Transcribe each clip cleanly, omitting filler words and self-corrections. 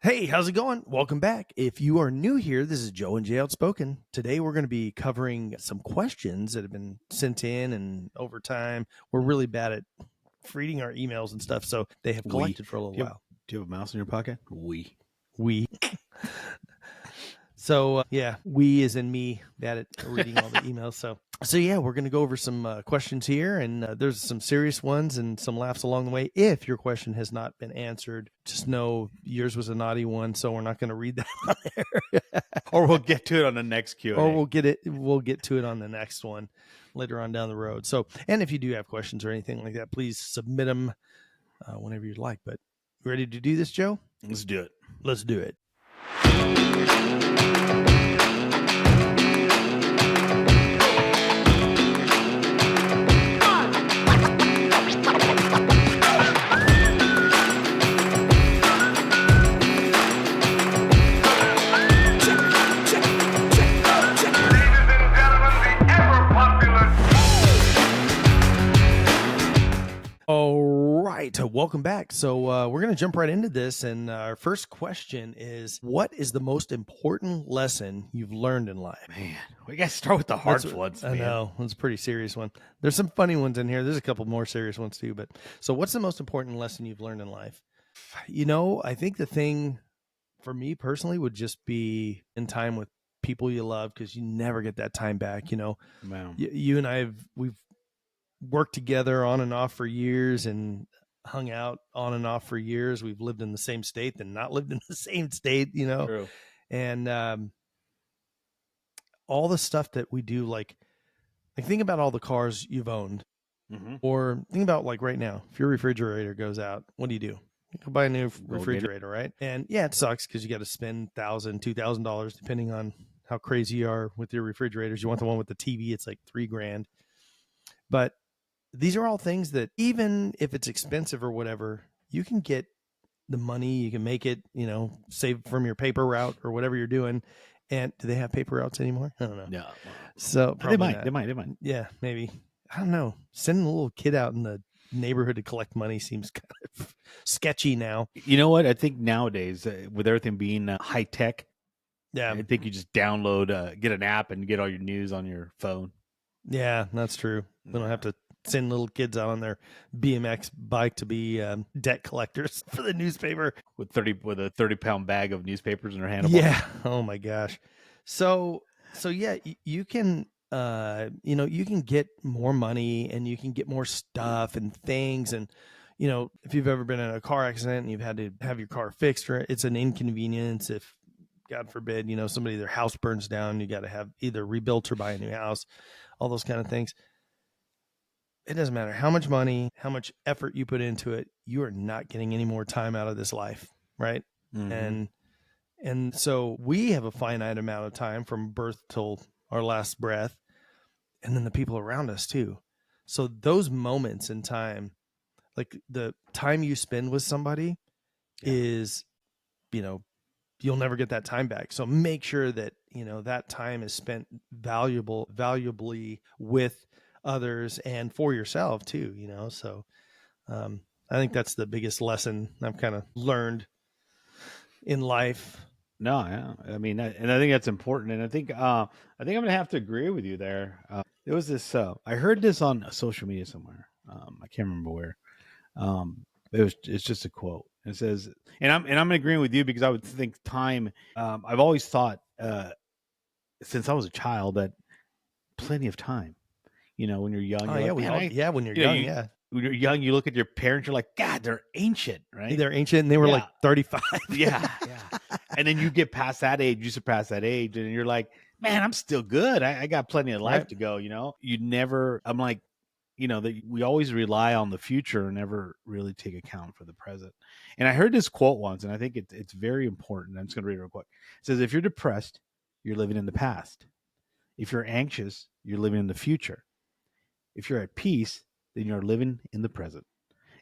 Hey, how's it going? Welcome back. If you are new here, this is Joe and Jay Outspoken. Today we're going to be covering some questions that have been sent in, and over time, we're really bad at reading our emails and stuff, so they have collected for a little while. Do you have a mouse in your pocket? We. So we as in me, bad at reading all the emails. So yeah, we're going to go over some questions here, and there's some serious ones and some laughs along the way. If your question has not been answered, just know yours was a naughty one, so we're not going to read that on there. Or we'll get to it on the next Q&A. Or we'll get to it on the next one later on down the road. So, and if you do have questions or anything like that, please submit them whenever you'd like. But ready to do this, Joe? Let's do it. Let's do it. All right, welcome back. So we're going to jump right into this, and our first question is, what is the most important lesson you've learned in life? Man, we got to start with the hard ones. I know, it's a pretty serious one. There's some funny ones in here. There's a couple more serious ones too. But so what's the most important lesson you've learned in life? You know, I think the thing for me personally would just be in time with people you love, because you never get that time back. You know, Wow. You and we've worked together on and off for years and hung out on and off for years. We've lived in the same state and not lived in the same state, you know. True. And all the stuff that we do, like think about all the cars you've owned, or think about like right now, if your refrigerator goes out, what do? You go buy a new refrigerator, right? And yeah, it sucks because you got to spend $1,000, $2,000 depending on how crazy you are with your refrigerators. You want the one with the TV, it's like $3,000. But these are all things that even if it's expensive or whatever, you can get the money, you can make it, you know, save from your paper route or whatever you're doing. And do they have paper routes anymore? I don't know. No. So they might. Yeah, maybe. I don't know. Sending a little kid out in the neighborhood to collect money seems kind of sketchy now. You know what? I think nowadays, with everything being high tech, I think you just download, get an app and get all your news on your phone. Yeah, that's true. We don't have to send little kids out on their BMX bike to be debt collectors for the newspaper with a 30-pound bag of newspapers in their hand. Yeah. Oh my gosh. So yeah, you can you can get more money and you can get more stuff and things. And you know, if you've ever been in a car accident and you've had to have your car fixed, or it's an inconvenience if, God forbid, you know, their house burns down, you got to have either rebuilt or buy a new house, all those kind of things. It doesn't matter how much money, how much effort you put into it, you are not getting any more time out of this life, right? Mm-hmm. And so we have a finite amount of time from birth till our last breath, and then the people around us too. So those moments in time, like the time you spend with somebody is, you know, you'll never get that time back. So make sure that, you know, that time is spent valuably with others and for yourself too, you know. So I think that's the biggest lesson I've kind of learned in life. No, yeah. I mean, and I think that's important. And I think I'm going to have to agree with you there. There was this, I heard this on social media somewhere. I can't remember where. It's just a quote. It says, and I'm agreeing with you, because I would think time. I've always thought, since I was a child, that plenty of time. You know, when you're young, when you're young, when you're young, you look at your parents, you're like, God, they're ancient, right? They're ancient, and they were like 35. Yeah. And then you get past that age, you surpass that age, and you're like, man, I'm still good. I got plenty of life to go. You know, I'm like, you know, that we always rely on the future and never really take account for the present. And I heard this quote once, and I think it's very important. I'm just going to read it real quick. It says, if you're depressed, you're living in the past. If you're anxious, you're living in the future. If you're at peace, then you're living in the present.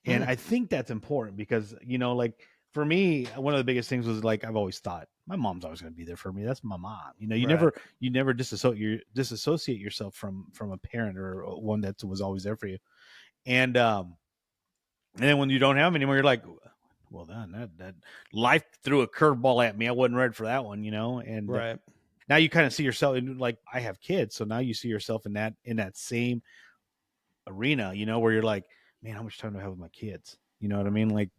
And I think that's important because, you know, like for me, one of the biggest things was like, I've always thought my mom's always going to be there for me. That's my mom. You know, you never disassociate yourself from a parent or one that was always there for you. And then when you don't have them anymore, you're like, well, that life threw a curveball at me. I wasn't ready for that one, and Right. now you kind of see yourself in, like, I have kids, so now you see yourself in that same arena, where you're like, man, how much time do I have with my kids? You know what I mean? Like,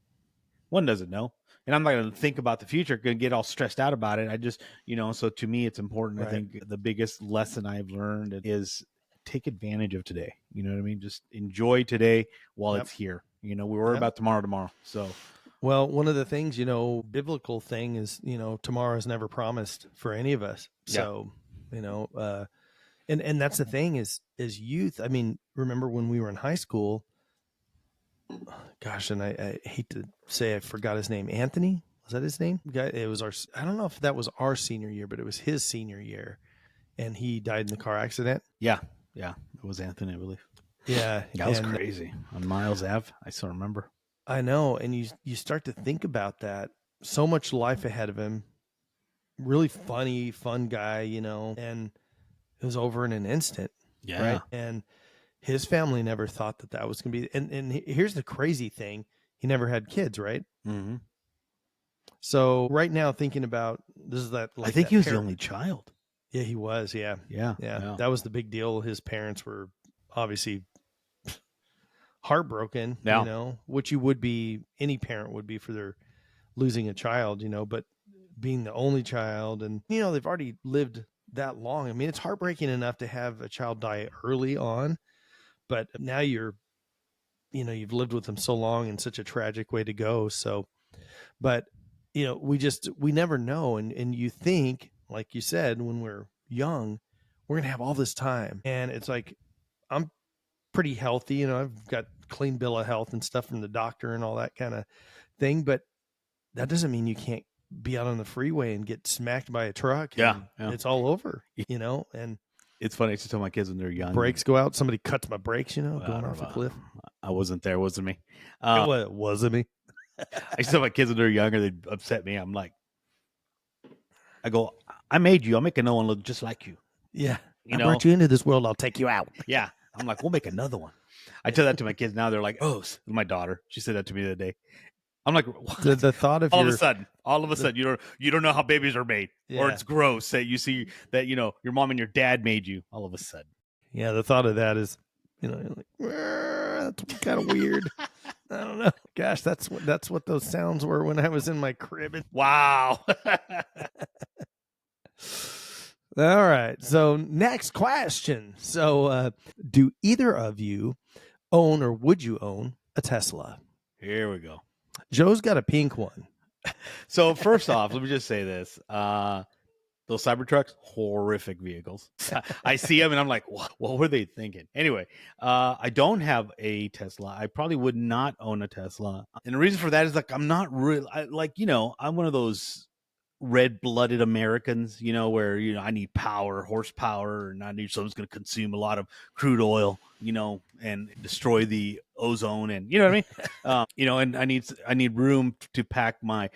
one doesn't know. And I'm not going to think about the future, going to get all stressed out about it. I just, so to me, it's important. Right. I think the biggest lesson I've learned is take advantage of today. You know what I mean? Just enjoy today while Yep. it's here. We worry Yep. about tomorrow. So, Well, one of the things, biblical thing is, tomorrow is never promised for any of us. yeah. So, and that's the thing is youth. I mean, remember when we were in high school, gosh, and I hate to say I forgot his name. Anthony, was that his name? Guy, it was I don't know if that was our senior year, but it was his senior year, and he died in the car accident. Yeah. Yeah. It was Anthony, I believe. Yeah. That was crazy on Miles Ave. I still remember. I know. And you start to think about that. So much life ahead of him. Really funny, fun guy, and it was over in an instant. Yeah. Right. And his family never thought that was going to be. And here's the crazy thing. He never had kids, right? Mm-hmm. So right now, thinking about this is that. Like, I think he was the only child. Yeah, he was. Yeah. Yeah. That was the big deal. His parents were obviously heartbroken, which you would be, any parent would be for their losing a child, but being the only child and, they've already lived that long. I mean, it's heartbreaking enough to have a child die early on, but now you've lived with them so long and such a tragic way to go. So, but we never know. And you think, like you said, when we're young, we're going to have all this time. And it's like, I'm pretty healthy. I've got clean bill of health and stuff from the doctor and all that kind of thing. But that doesn't mean you can't be out on the freeway and get smacked by a truck. And it's all over, and it's funny. I used to tell my kids when they're young, brakes go out. Somebody cuts my brakes, going off a cliff. I wasn't there. It wasn't me. It wasn't me. I used to tell my kids when they're younger, they'd upset me. I'm like, I go, I made you. I'll make another one look just like you. Yeah. I brought you into this world. I'll take you out. Yeah. I'm like, we'll make another one. I tell that to my kids now. They're like, oh, my daughter. She said that to me the other day. I'm like, what? The thought of all of a sudden, you don't know how babies are made, or it's gross that you see that your mom and your dad made you. All of a sudden, yeah. The thought of that is, you're like, that's kind of weird. I don't know. Gosh, that's what those sounds were when I was in my crib. Wow. All right. So next question. So, do either of you own or would you own a Tesla? Here we go. Joe's got a pink one. So first off, let me just say this. Those Cybertrucks, horrific vehicles. I see them and I'm like, what were they thinking? Anyway, I don't have a Tesla. I probably would not own a Tesla. And the reason for that is like, I'm not really, I'm one of those red-blooded Americans, where, I need power, horsepower, and I need someone's going to consume a lot of crude oil, and destroy the ozone, and you know what I mean? And I need room to pack my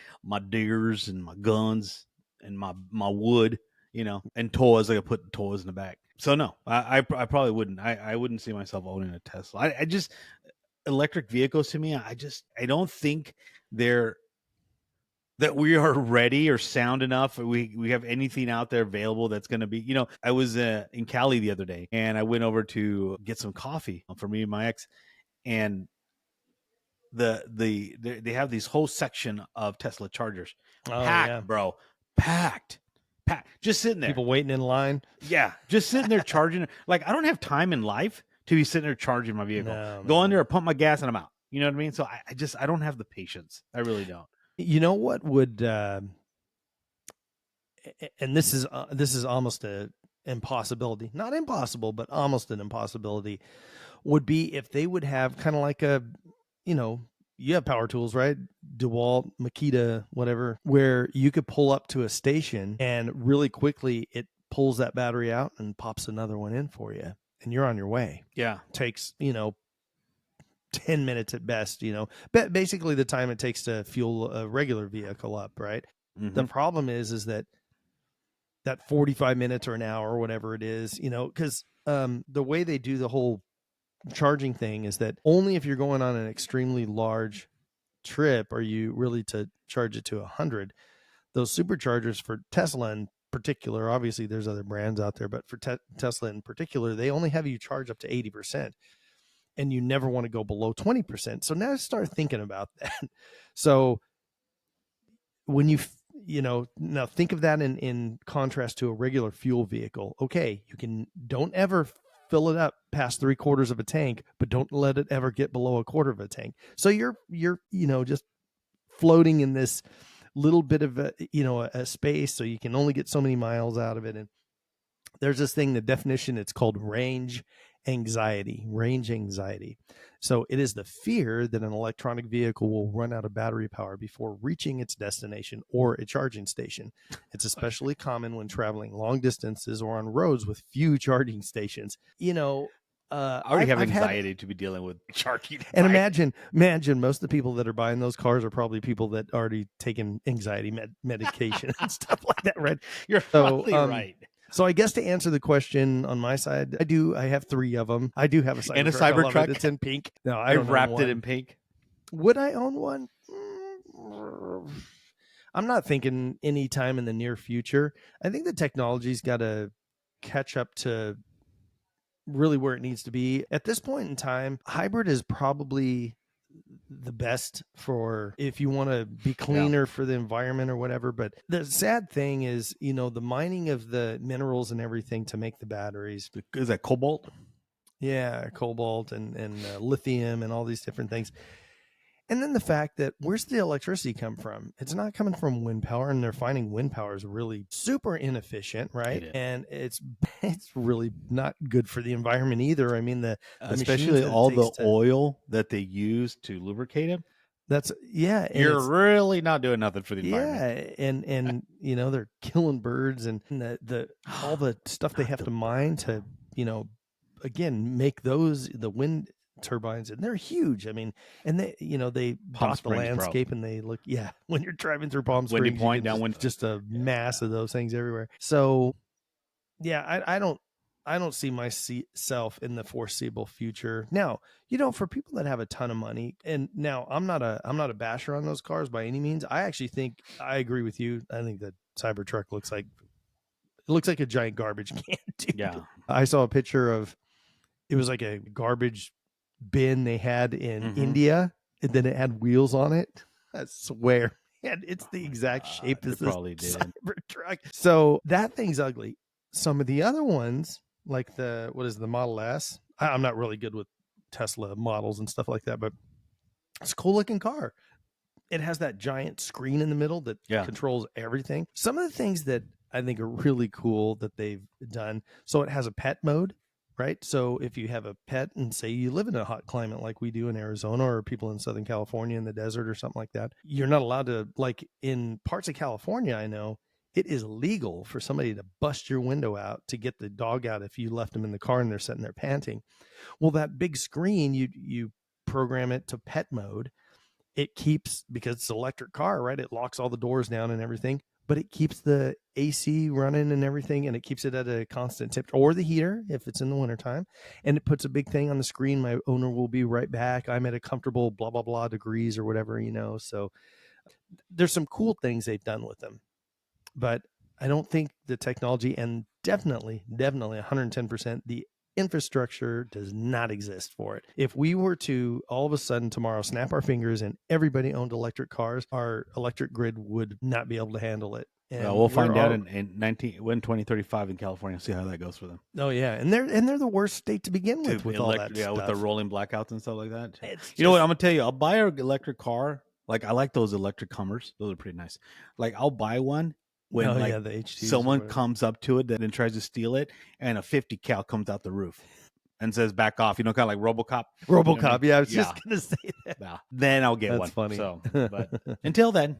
deers and my guns and my wood, and toys. I could put toys in the back. So no, I probably wouldn't. I wouldn't see myself owning a Tesla. I just, electric vehicles to me, I don't think that we are ready or sound enough. We have anything out there available that's going to be, I was in Cali the other day and I went over to get some coffee for me and my ex, and they have these whole section of Tesla chargers, packed, bro, packed, just sitting there, people waiting in line. Yeah, just sitting there charging. Like, I don't have time in life to be sitting there charging my vehicle. No, Go in there, pump my gas, and I'm out. You know what I mean? So I don't have the patience. I really don't. You know what would, and this is almost an impossibility, not impossible, but almost an impossibility, would be if they would have kind of like a, you have power tools, right? DeWalt, Makita, whatever, where you could pull up to a station and really quickly it pulls that battery out and pops another one in for you, and you're on your way. Yeah. Takes, 10 minutes at best, basically the time it takes to fuel a regular vehicle up, right? Mm-hmm. The problem is that 45 minutes or an hour or whatever it is, because the way they do the whole charging thing is that only if you're going on an extremely large trip are you really to charge it to 100? Those superchargers for Tesla in particular, obviously there's other brands out there, but for Tesla in particular, they only have you charge up to 80%, and you never want to go below 20%. So now start thinking about that. So when now think of that in contrast to a regular fuel vehicle. Okay, don't ever fill it up past 3/4 of a tank, but don't let it ever get below 1/4 of a tank. So you're just floating in this little bit of a space, so you can only get so many miles out of it. And there's this thing, the definition, it's called range anxiety. So it is the fear that an electronic vehicle will run out of battery power before reaching its destination or a charging station. It's especially common when traveling long distances or on roads with few charging stations. I already have anxiety to be dealing with charging. And imagine most of the people that are buying those cars are probably people that already taken anxiety medication and stuff like that, right? You're probably right. So I guess to answer the question on my side, I have 3 of them. I do have a Cybertruck. And a Cybertruck. It's in pink. No, I've wrapped it in pink. Would I own one? I'm not thinking any time in the near future. I think the technology's got to catch up to really where it needs to be. At this point in time, hybrid is probably the best for if you want to be cleaner for the environment or whatever. But the sad thing is, the mining of the minerals and everything to make the batteries. Is that cobalt? Yeah, cobalt and lithium and all these different things. And then the fact that where's the electricity come from? It's not coming from wind power, and they're finding wind power is really super inefficient, right? And it's really not good for the environment either. I mean, especially all the oil that they use to lubricate them. You're really not doing nothing for the environment. Yeah, and they're killing birds and the all the stuff they have to mine to again make the wind turbines, and they're huge. I mean, and they block the landscape, and they look when you're driving through Palm Springs, Windy Point down just a mass of those things everywhere. So I don't see myself in the foreseeable future. Now, for people that have a ton of money, and now I'm not a basher on those cars by any means. I actually think I agree with you. I think the Cybertruck looks like a giant garbage can, dude. Yeah. I saw a picture of, it was like a garbage bin they had in India, and then it had wheels on it. I swear. And it's the exact shape as this Cybertruck. So that thing's ugly. Some of the other ones, like the Model S. I'm not really good with Tesla models and stuff like that, but it's a cool looking car. It has that giant screen in the middle that controls everything. Some of the things that I think are really cool that they've done. So it has a pet mode, right? So if you have a pet and say you live in a hot climate like we do in Arizona, or people in Southern California in the desert or something like that, you're not allowed to, like in parts of California, I know it is legal for somebody to bust your window out to get the dog out if you left them in the car and they're sitting there panting. Well, that big screen, you program it to pet mode. It keeps, because it's an electric car, right? It locks all the doors down and everything, but it keeps the AC running and everything, and it keeps it at a constant temperature, or the heater if it's in the wintertime. And it puts a big thing on the screen. My owner will be right back. I'm at a comfortable blah, blah, blah degrees or whatever, So there's some cool things they've done with them. But I don't think the technology, and definitely 110%, the infrastructure does not exist for it. If we were to all of a sudden tomorrow snap our fingers and everybody owned electric cars, our electric grid would not be able to handle it. And we'll find out in 2035 in California. See how that goes for them. Oh yeah, and they're the worst state to begin with all that stuff. With the rolling blackouts and stuff like that. You know what? I'm gonna tell you. I'll buy an electric car. Like, I like those electric Hummers. Those are pretty nice. Like, I'll buy one when the someone comes up to it and tries to steal it, and a 50 cal comes out the roof and says "back off." Kind of like RoboCop. You know what I mean? Yeah, I was just gonna say that. Yeah. Then I'll get one. That's funny. So, but until then,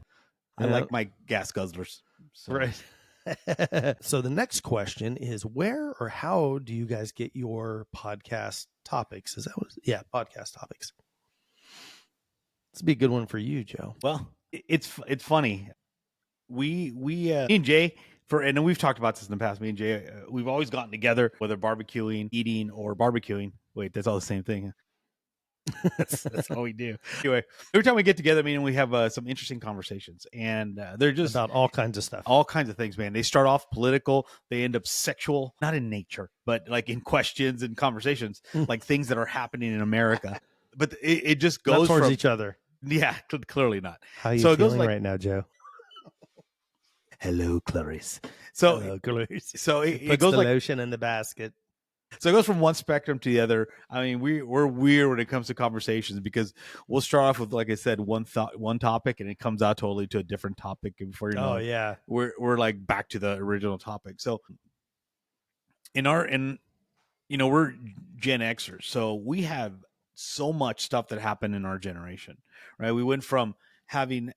I like my gas guzzlers. So. Right. So the next question is, where or how do you guys get your podcast topics? Is that what? Yeah, podcast topics. This would be a good one for you, Joe. Well, it's funny. We me and Jay, and we've talked about this in the past. Me and Jay, we've always gotten together, whether barbecuing, eating, or barbecuing. Wait, that's all the same thing. That's all we do. Anyway, every time we get together, I mean, we have some interesting conversations, and they're just about all kinds of stuff. all kinds of things, man. They start off political, they end up sexual, not in nature, but like in questions and conversations, like things that are happening in America. But it just goes not towards from each other. Yeah, clearly not. How are you So it goes feeling like, right now, Joe? hello, Clarice. So Hello, Clarice. so He it puts goes the like, lotion in the basket. so it goes from one spectrum to the other. I mean, we're weird when it comes to conversations because we'll start off with, like I said, one topic, and it comes out totally to a different topic, and before you know Oh it, yeah, we're like back to the original topic. So we're Gen Xers, so we have so much stuff that happened in our generation, right? We went from having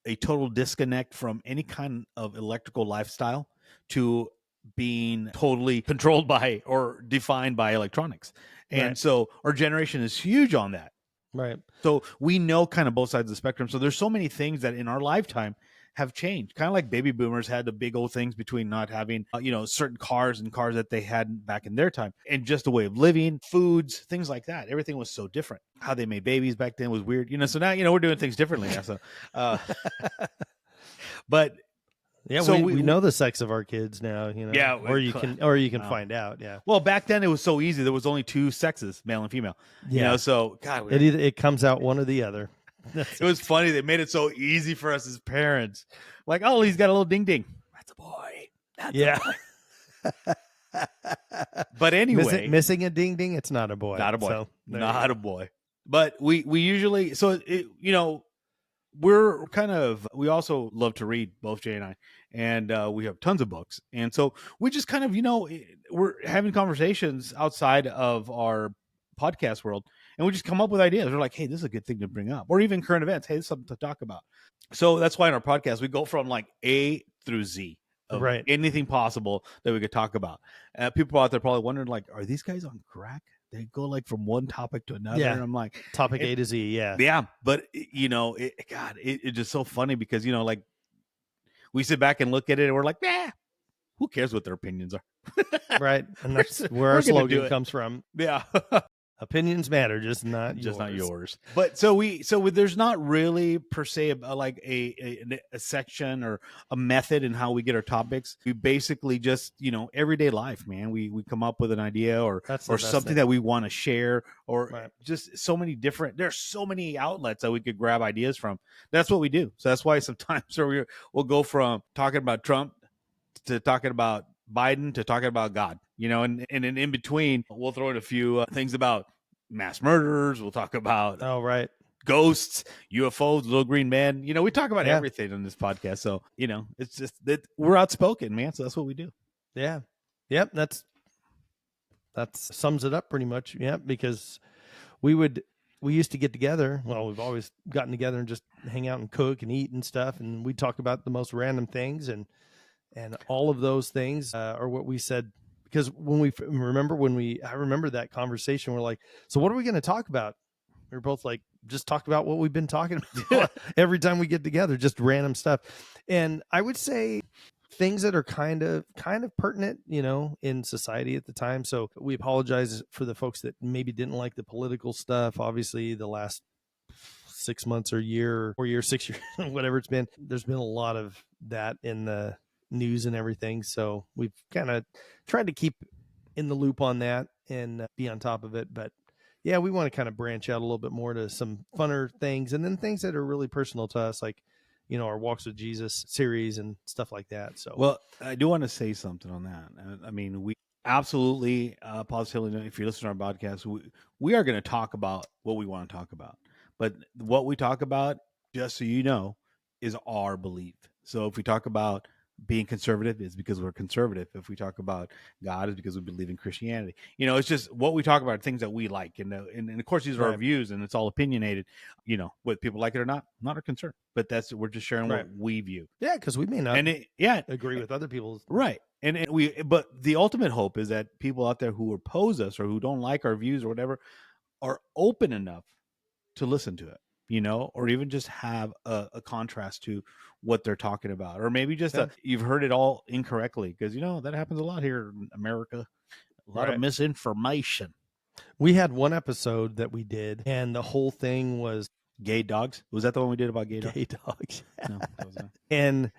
a total disconnect from any kind of electrical lifestyle to being totally controlled by or defined by electronics. And right. so our generation is huge on that. Right. So we know kind of both sides of the spectrum. So there's so many things that in our lifetime have changed. Kind of like baby boomers had the big old things between not having, certain cars and cars that they had back in their time, and just the way of living, foods, things like that. Everything was so different. How they made babies back then was weird, So now, we're doing things differently now. So, but yeah, so we know the sex of our kids now, yeah, or you can find out. Yeah. Well, back then it was so easy. There was only two sexes, male and female. Yeah. So God, It comes out one or the other. It was funny. They made it so easy for us as parents. Like, oh, he's got a little ding ding. That's a boy. That's Yeah. a boy. But anyway, missing a ding ding, it's not a boy. Not a boy. So, not a boy. But we usually, so we're kind of, we also love to read, both Jay and I, and we have tons of books. And so we just kind of, we're having conversations outside of our podcast world, and we just come up with ideas. We're like, hey, this is a good thing to bring up, or even current events. Hey, this is something to talk about. So that's why in our podcast, we go from like A through Z of right. anything possible that we could talk about. People out there probably wondering, like, are these guys on crack? They go like from one topic to another. Yeah. And I'm like, topic A to Z. Yeah. Yeah. But it's just so funny because, like, we sit back and look at it and we're like, who cares what their opinions are? Right. And that's where our slogan comes from. Yeah. Opinions matter, just not yours. But so there's not really per se like a section or a method in how we get our topics. We basically just, everyday life, man. We come up with an idea or something that we want to share, or just so many different, there's so many outlets that we could grab ideas from. That's what we do. So that's why sometimes we'll go from talking about Trump to talking about Biden to talking about God, and then in between, we'll throw in a few things about mass murderers. We'll talk about ghosts, UFOs, little green men. We talk about everything on this podcast. So, it's just that we're outspoken, man. So that's what we do. Yeah. Yep. That sums it up pretty much. Yeah. Because we used to get together. Well, we've always gotten together and just hang out and cook and eat and stuff. And we talk about the most random things, and all of those things are what we said, because I remember that conversation. We're like, so what are we going to talk about? We were both like, just talk about what we've been talking about every time we get together, just random stuff. And I would say things that are kind of pertinent, in society at the time. So we apologize for the folks that maybe didn't like the political stuff. Obviously the last 6 months or year, 4 years, 6 years, whatever it's been, there's been a lot of that in the news and everything. So we've kind of tried to keep in the loop on that and be on top of it. But yeah, we want to kind of branch out a little bit more to some funner things, and then things that are really personal to us, like, our Walks with Jesus series and stuff like that. So, well, I do want to say something on that. I mean, we absolutely, positively, if you listen to our podcast, we are going to talk about what we want to talk about. But what we talk about, just so you know, is our belief. So if we talk about being conservative, it's because we're conservative. If we talk about God, it's because we believe in Christianity. It's just what we talk about, things that we like, and of course these are our views, and it's all opinionated. Whether people like it or not our concern. But we're just sharing what we view. Yeah, because we may not agree with other people's but the ultimate hope is that people out there who oppose us or who don't like our views or whatever are open enough to listen to it. Or even just have a contrast to what they're talking about, or maybe just you've heard it all incorrectly, because that happens a lot here in America. A lot of misinformation. We had one episode that we did, and the whole thing was Gay dogs. Was that the one we did about gay dogs? gay dogs. No, that was not. And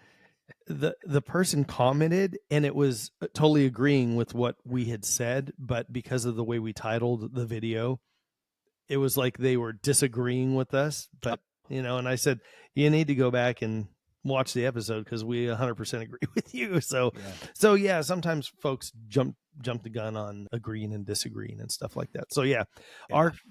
the person commented, and it was totally agreeing with what we had said, but because of the way we titled the video, it was like they were disagreeing with us. But and I said, you need to go back and watch the episode because we 100% agree with you. So sometimes folks jump the gun on agreeing and disagreeing and stuff like that. So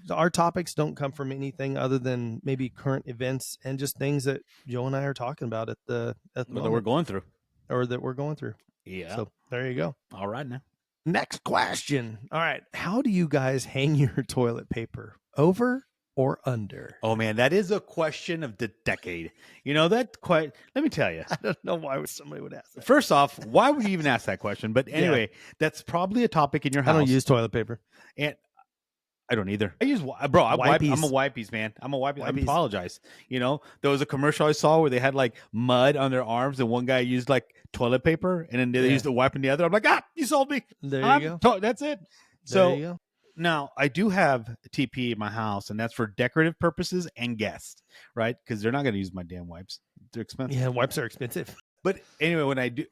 our topics don't come from anything other than maybe current events and just things that Joe and I are talking about at the moment, that we're going through. Yeah. So there you go. All right, now. Next question. All right. How do you guys hang your toilet paper? Over or under? Oh man, that is a question of the decade. Let me tell you. I don't know why somebody would ask that. First off, why would you even ask that question? But anyway, that's probably a topic in your house. I don't use toilet paper. And I don't either. I use, I'm a wipies, man. I'm a wipies. I apologize. There was a commercial I saw where they had like mud on their arms and one guy used like toilet paper and then they used to wipe in the other. I'm like, you sold me. There you go. That's it. There you go. Now, I do have TP in my house, and that's for decorative purposes and guests, right? Because they're not going to use my damn wipes. They're expensive. Yeah, wipes are expensive. But anyway, when I do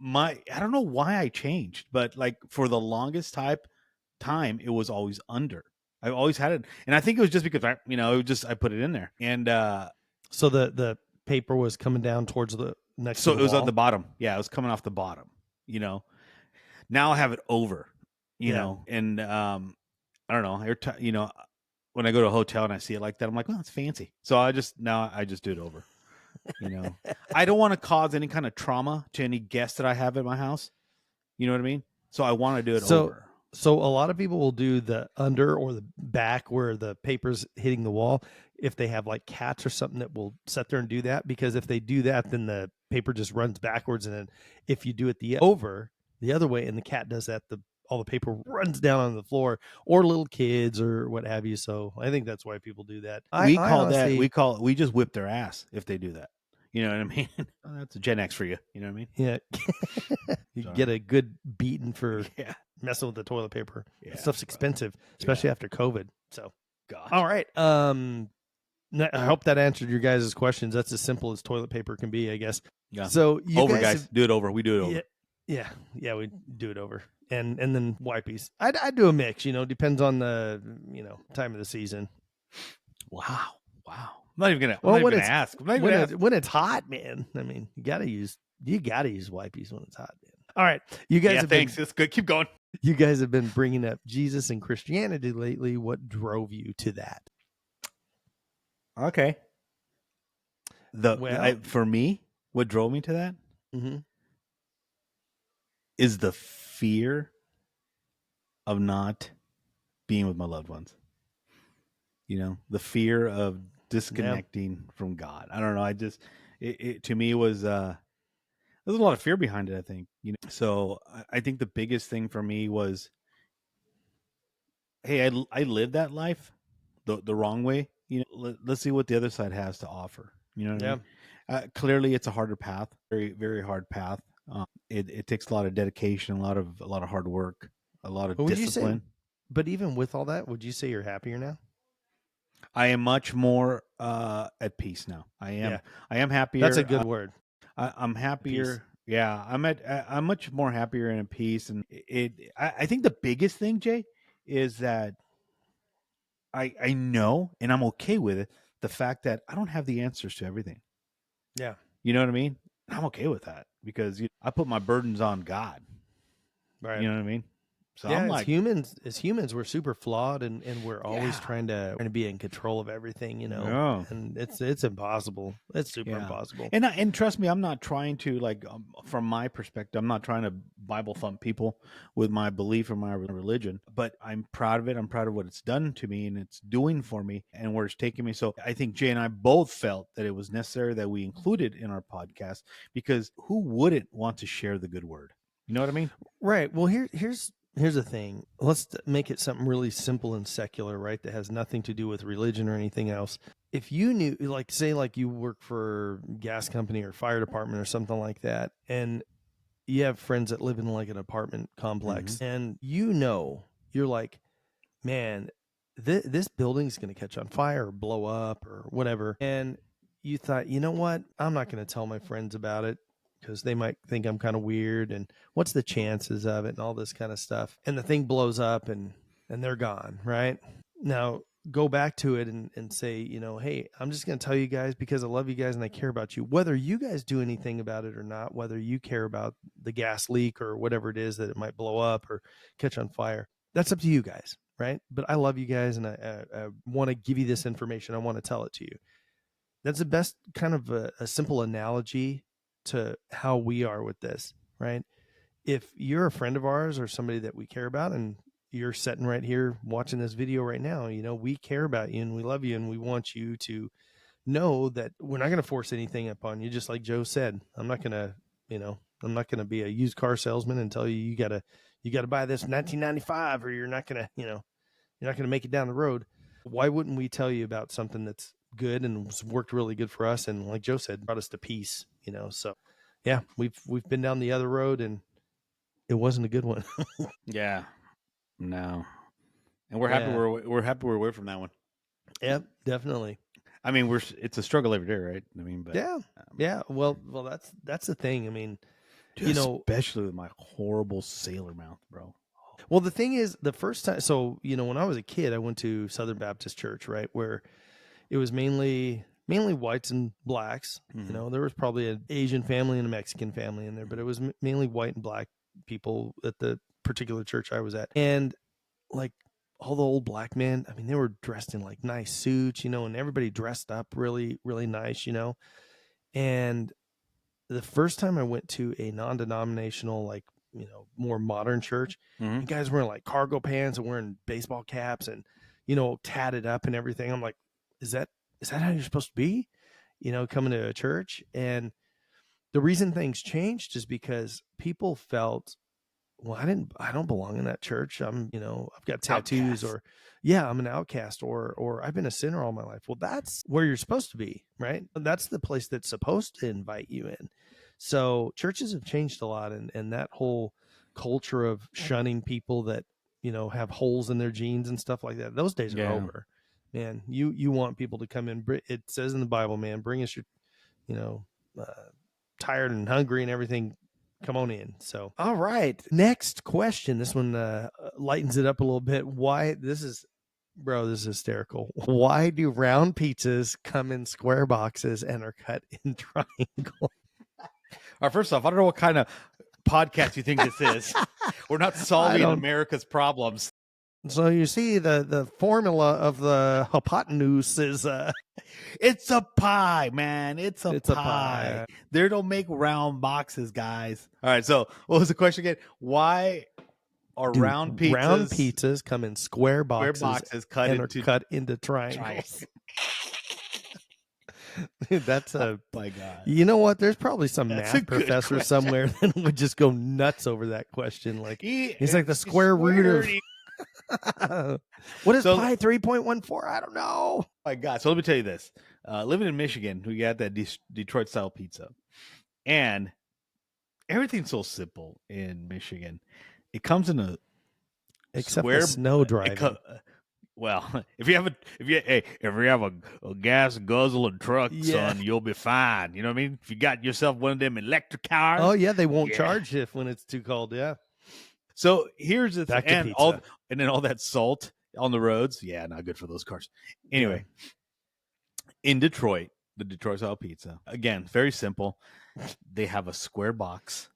I don't know why I changed, but like for the longest time, it was always under. I always had it, and I think it was just because I put it in there, and so the paper was coming down towards the next. So to the it was wall. on the bottom. Yeah, it was coming off the bottom. Now I have it over. And I don't know. When I go to a hotel and I see it like that, I'm like, well, it's fancy. So I just do it over. I don't want to cause any kind of trauma to any guests that I have at my house. You know what I mean? So I want to do it over. So a lot of people will do the under or the back where the paper's hitting the wall if they have like cats or something that will sit there and do that, because if they do that, then the paper just runs backwards. And then if you do it the other way and the cat does that, all the paper runs down on the floor, or little kids or what have you. So I think that's why people do that. We just whip their ass if they do that. You know what I mean? That's a Gen X for you. You know what I mean? Yeah. You get a good beating for messing with the toilet paper. Yeah, stuff's expensive, especially after COVID. So, God. All right. I hope that answered your guys' questions. That's as simple as toilet paper can be, I guess. Yeah. So guys, do it over. We do it over. Yeah, we do it over. And then wipies. I do a mix, depends on the, time of the season. Wow. I'm not even gonna ask. When it's hot, man. I mean, you gotta use wipies when it's hot, man. All right, you guys. Thanks. It's good. Keep going. You guys have been bringing up Jesus and Christianity lately. What drove you to that? Okay. For me, what drove me to that is the fear of not being with my loved ones. The fear of disconnecting from God. I don't know. I just, it to me was, there's a lot of fear behind it, I think. So I think the biggest thing for me was, hey, I lived that life the wrong way. Let's see what the other side has to offer. You know what I mean? Clearly, it's a harder path, very, very hard path. It takes a lot of dedication, a lot of hard work, a lot of discipline. But even with all that, would you say you're happier now? I am much more at peace now. I am happier. That's a good word. I'm happier. Peace. Yeah, I'm much more happier and at peace. And I think the biggest thing, Jay, is that I know, and I'm okay with it, the fact that I don't have the answers to everything. Yeah. You know what I mean? I'm okay with that because I put my burdens on God. Right. You know what I mean? So yeah, I'm like, as humans, we're super flawed, and we're always trying to be in control of everything, and it's impossible. It's super impossible. And trust me, I'm not trying to from my perspective, I'm not trying to Bible thump people with my belief or my religion, but I'm proud of it. I'm proud of what it's done to me and it's doing for me and where it's taking me. So I think Jay and I both felt that it was necessary that we included in our podcast, because who wouldn't want to share the good word? You know what I mean? Right. Well, here's the thing. Let's make it something really simple and secular, right? That has nothing to do with religion or anything else. If you knew, say you work for a gas company or fire department or something like that, and you have friends that live in an apartment complex, and you're like, man, this building's going to catch on fire or blow up or whatever. And you thought, you know what? I'm not going to tell my friends about it because they might think I'm kind of weird. And what's the chances of it and all this kind of stuff. And the thing blows up and they're gone, right? Now, go back to it and say, you know, hey, I'm just going to tell you guys because I love you guys and I care about you. Whether you guys do anything about it or not, whether you care about the gas leak or whatever it is that it might blow up or catch on fire, that's up to you guys, right? But I love you guys and I want to give you this information. I want to tell it to you. That's the best kind of a simple analogy to how we are with this, right? If you're a friend of ours or somebody that we care about and you're sitting right here watching this video right now, you know, we care about you and we love you and we want you to know that we're not going to force anything upon you. Just like Joe said, I'm not going to, you know, I'm not going to be a used car salesman and tell you, you got to buy this 1995 or you're not going to, you know, you're not going to make it down the road. Why wouldn't we tell you about something that's good and has worked really good for us? And like Joe said, brought us to peace, you know? So yeah, we've been down the other road and it wasn't a good one. Yeah. No. And we're happy Yeah. we're away from that one. Yep, definitely. I mean, it's a struggle every day, right? I mean, but yeah. Well, that's the thing. I mean, dude, you know, especially with my horrible sailor mouth, bro. Well, the thing is, the first time, so you know, when I was a kid, I went to Southern Baptist Church, right, where it was mainly whites and blacks. Mm-hmm. You know, there was probably an Asian family and a Mexican family in there, but it was mainly white and black people at the particular church I was at, and like all the old black men, I mean, they were dressed in like nice suits, you know, and everybody dressed up really, really nice, you know. And the first time I went to a non-denominational, like, you know, more modern church, you guys wearing like cargo pants and wearing baseball caps and, you know, tatted up and everything. I'm like, is that how you're supposed to be, you know, coming to a church? And the reason things changed is because people felt, well, I don't belong in that church. I'm, you know, I've got tattoos Outcast. or yeah, I'm an outcast or I've been a sinner all my life. Well, that's where you're supposed to be, right? That's the place that's supposed to invite you in. So churches have changed a lot and that whole culture of shunning people that, you know, have holes in their jeans and stuff like that. Those days are over. Man, you want people to come in. It says in the Bible, man, bring us your, you know, tired and hungry and everything, come on in. So, all right. Next question. This one lightens it up a little bit. Why this is hysterical. Why do round pizzas come in square boxes and are cut in triangle? All right, first off, I don't know what kind of podcast you think this is. We're not solving America's problems. So you see the formula of the hypotenuse is it's a pie, man. It's a pie. They don't make round boxes, guys. All right, so what was the question again? Why are round pizzas come in square boxes cut and are cut into triangles? That's oh my God. You know what? There's probably some math professor somewhere that would just go nuts over that question. Like he's like the square root of what is pi 3.14? I don't know. Oh my God. So let me tell you this. Living in Michigan, we got that Detroit style pizza. And everything's so simple in Michigan. It comes in a except square snow driving. Well, if you have a gas guzzling truck, son, you'll be fine. You know what I mean? If you got yourself one of them electric cars. Oh yeah, they won't charge if when it's too cold. Yeah. So here's the thing, and then all that salt on the roads. Yeah, not good for those cars. Anyway, in Detroit, the Detroit style pizza, again, very simple. They have a square box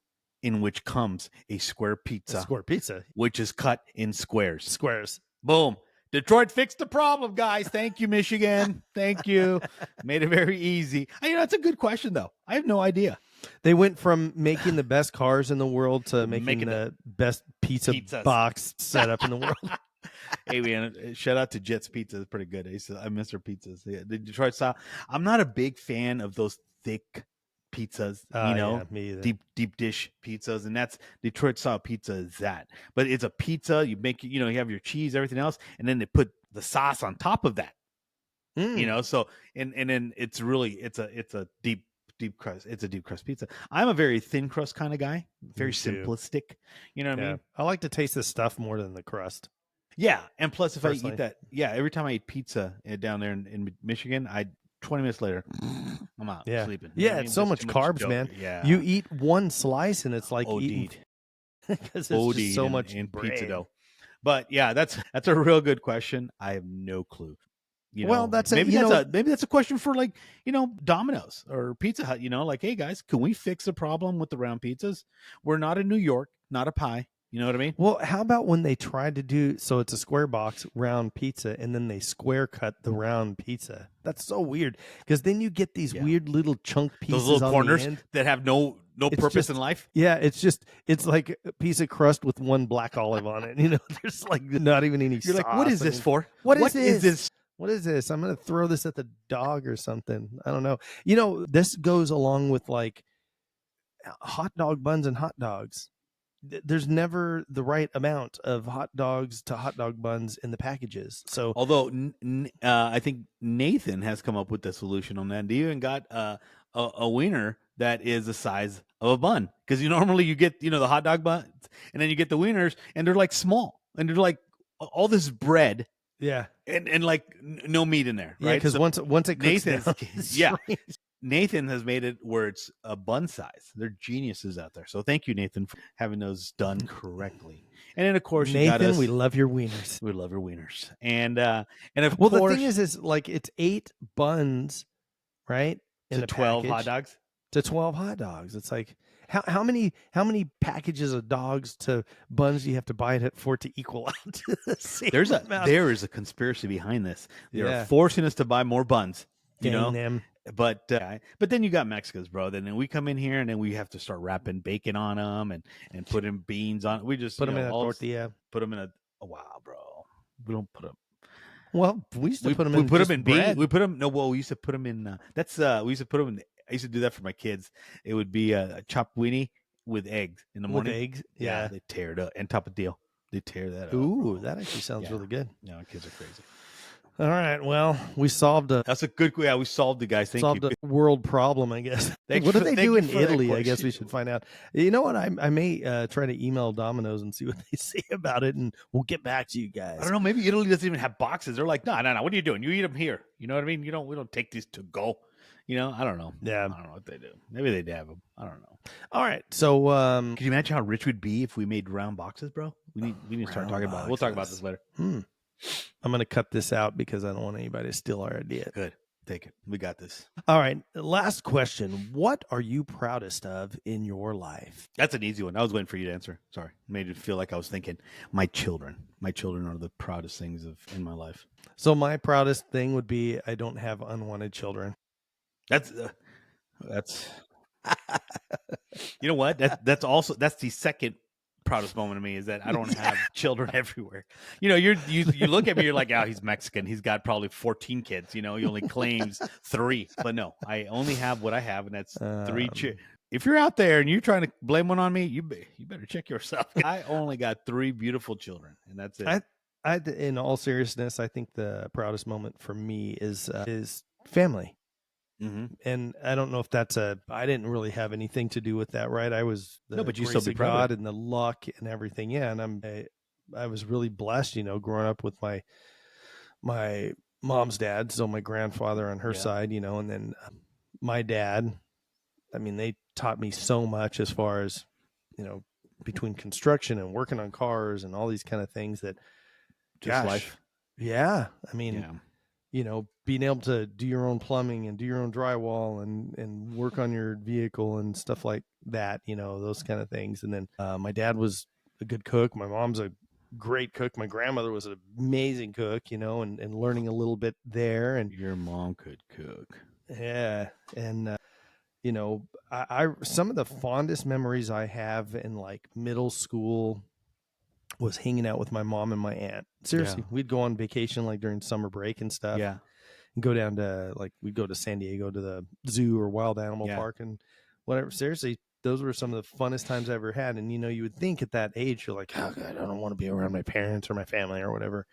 in which comes a square pizza. Which is cut in squares. Boom. Detroit fixed the problem, guys. Thank you, Michigan. Thank you. Made it very easy. You know, that's a good question, though. I have no idea. They went from making the best cars in the world to making the best pizzas. Box setup in the world. Hey, man, shout out to Jet's Pizza. It's pretty good. I miss their pizzas. Yeah, the Detroit style. I'm not a big fan of those thick pizzas, you know, deep dish pizzas, and that's Detroit style pizza is that. But it's a pizza. You make it, you know, you have your cheese, everything else, and then they put the sauce on top of that. You know, so and then it's a deep crust. It's a deep crust pizza. I'm a very thin crust kind of guy, very simplistic. You know what I mean? I like to taste the stuff more than the crust. Yeah, and plus if I Personally. eat that, every time I eat pizza down there in Michigan, 20 minutes later, I'm out Yeah. sleeping. You know what Yeah, I it's mean? so Just too much much carbs, dough. man. You Yeah, eat one slice and it's like eating OD'd, because it's just OD'd so much in pizza bread. dough. But yeah, that's a real good question. I have no clue. Well, that's a Maybe that's a question for like Domino's or Pizza Hut. Like, hey guys, can we fix the problem with the round pizzas? We're not in New York, not a pie. You know what I mean? well, how about when they tried to do so it's a square box round pizza and then they square cut the round pizza. That's so weird because then you get these Yeah, weird little chunk those pieces little on the corners end. that have no It's purpose in just life. yeah, it's like a piece of crust with one black olive on it. There's like not even any You're like, what sauce. is this for? What is What is this? this? What is this? I'm gonna throw this at the dog or something. I don't know. This goes along with like hot dog buns and hot dogs. There's never the right amount of hot dogs to hot dog buns in the packages. So Although I think Nathan has come up with the solution on that. And he even got a wiener that is the size of a bun, because normally you get the hot dog buns and then you get the wieners and they're like small and they're like all this bread yeah, and like no meat in there, yeah, right? because So once it cooks down, Nathan's it yeah, shrinks. Nathan has made it where it's a bun size. They're geniuses out there. So thank you, Nathan, for having those done correctly. And then of course you got Nathan, we us. love your wieners. We love your wieners. And of Well, the thing course is like it's 8 buns, right, in to the 12 hot package dogs. to 12 hot dogs. It's like how many packages of dogs to buns do you have to buy it for to equal out to the same amount? There is a conspiracy behind this. They are Yeah, forcing us to buy more buns, dang them. But then you got Mexicans, bro. Then we come in here and then we have to start wrapping bacon on them and putting beans on. We just Put them in a tortilla. put them in a. Oh, wow, bro. We don't put them. Well, we used to put them We in put just them in bread. We put them. No, well, we used to put them in. We used to put them in. I used to do that for my kids. It would be a chopped weenie with eggs in the With morning. eggs. Yeah, Yeah. they tear it up. And top of deal, they tear that up. Ooh, Bro. that actually sounds Yeah. really good. Yeah, kids are crazy. All right. Well, we solved That's a good. Yeah, we solved it, guys. Thank solved you. a world problem, I guess. Thank What you do for- they thank do you in for that Italy? I guess question. we should find out. You know what? I may try to email Domino's and see what they say about it, and we'll get back to you guys. I don't know. Maybe Italy doesn't even have boxes. They're like, no. What are you doing? You eat them here. You know what I mean? We don't take these to go. I don't know. Yeah. I don't know what they do. Maybe they'd have them. I don't know. All right. So, Can you imagine how rich we'd be if we made round boxes, bro? We need to start Round talking about it. We'll talk about this later. I'm going to cut this out because I don't want anybody to steal our idea. Good. Take it. We got this. All right. Last question. What are you proudest of in your life? That's an easy one. I was waiting for you to answer. Sorry. Made it feel like I was thinking my children. My children are the proudest things in my life. So my proudest thing would be I don't have unwanted children. That's you know what? That's the second proudest moment of me is that I don't have children everywhere. You look at me, you're like, oh, he's Mexican. He's got probably 14 kids. He only claims 3, but no, I only have what I have, and that's 3. If you're out there and you're trying to blame one on me, you better check yourself. I only got 3 beautiful children, and that's it. In all seriousness, I think the proudest moment for me is family. Mm-hmm. And I don't know if I didn't really have anything to do with that, right? I was the but you grace still be of proud God and the luck and everything. Yeah, and I was really blessed, growing up with my mom's dad, so my grandfather on her side, and then my dad. I mean, they taught me so much as far as between construction and working on cars and all these kind of things that Just life. Yeah, I mean, being able to do your own plumbing and do your own drywall and work on your vehicle and stuff like that, those kind of things. And then my dad was a good cook. My mom's a great cook. My grandmother was an amazing cook, and learning a little bit there. And your mom could cook. Yeah. And, I some of the fondest memories I have in like middle school was hanging out with my mom and my aunt. Seriously, we'd go on vacation like during summer break and stuff. Yeah. And go down to we'd go to San Diego to the zoo or wild animal park and whatever. Seriously, those were some of the funnest times I ever had. And you would think at that age you're like, oh God, I don't want to be around my parents or my family or whatever.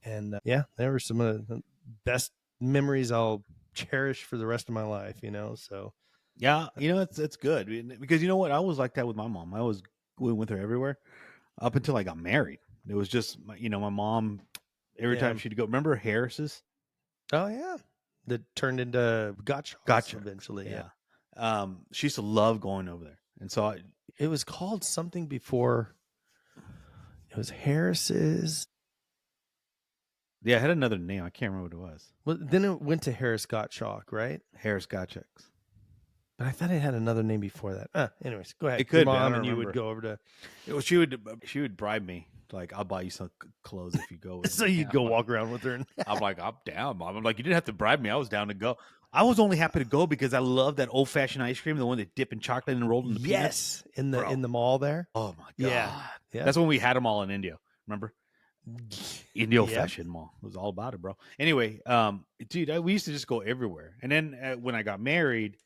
And there were some of the best memories I'll cherish for the rest of my life. So yeah, it's good because you know what, I was like that with my mom. I was going with her everywhere up until I got married. It was just, my mom, every time she'd go, remember Harris's? Oh, yeah. That turned into Gotcha eventually. Yeah. She used to love going over there. And so it was called something before. It was Harris's. Yeah, it had another name. I can't remember what it was. Well, then it went to Harris Gottschalk, right? Harris Gottschalk's. But I thought it had another name before that. Anyways, go ahead. It could Your be. I mom don't and you remember. would go over to. She would bribe me. Like, I'll buy you some clothes if you go with So me. you'd go walk around with her. I'm like, I'm down, Mom. I'm like, you didn't have to bribe me. I was down to go. I was only happy to go because I love that old fashioned ice cream, the one that dip in chocolate and rolled in the peanuts. in the mall there. Oh my god, Yeah. That's when we had them all in India. Remember? Indio fashion mall. It was all about it, bro. Anyway, dude, we used to just go everywhere. And then when I got married,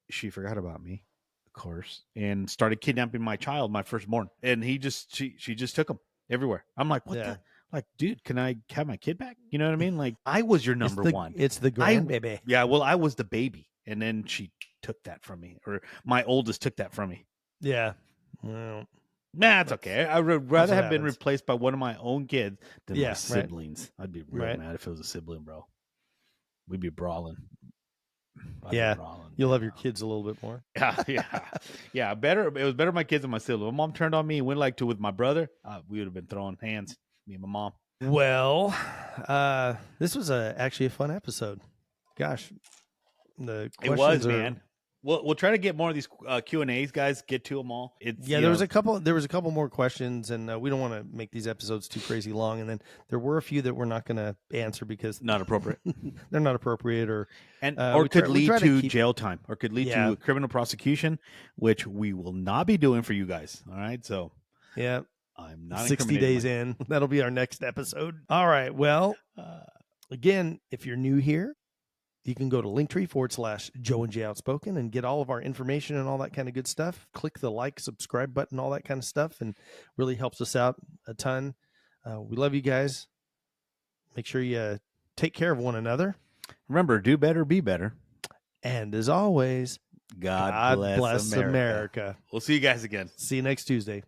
she forgot about me, of course, and started kidnapping my child, my firstborn. And she just took him everywhere. I'm like, what the? Like, dude, can I have my kid back? You know what I mean? Like, I was your number one. It's the grandbaby. Yeah, well, I was the baby. And then she took that from me. Or my oldest took that from me. Yeah. Well, it's okay. I would rather have been replaced by one of my own kids than my siblings. Right. I'd be real mad if it was a sibling, bro. We'd be brawling. You'll love your kids a little bit more. Yeah. Better. It was better my kids than my sibling. My mom turned on me and went with my brother. We would have been throwing hands. Me and my mom. Well, this was actually a fun episode. Gosh, it was, man. We'll try to get more of these Q&As, guys. Get to them all. There was a couple more questions, and we don't want to make these episodes too crazy long. And then there were a few that we're not going to answer because not appropriate. They're not appropriate, or could lead to jail time, or could lead to criminal prosecution, which we will not be doing for you guys. All right, so I'm not 60 days in. That'll be our next episode. All right. Well, again, if you're new here, you can go to Linktree/Joe and Jay Outspoken and get all of our information and all that kind of good stuff. Click the like, subscribe button, all that kind of stuff, and really helps us out a ton. We love you guys. Make sure you take care of one another. Remember, do better, be better. And as always, God bless America. We'll see you guys again. See you next Tuesday.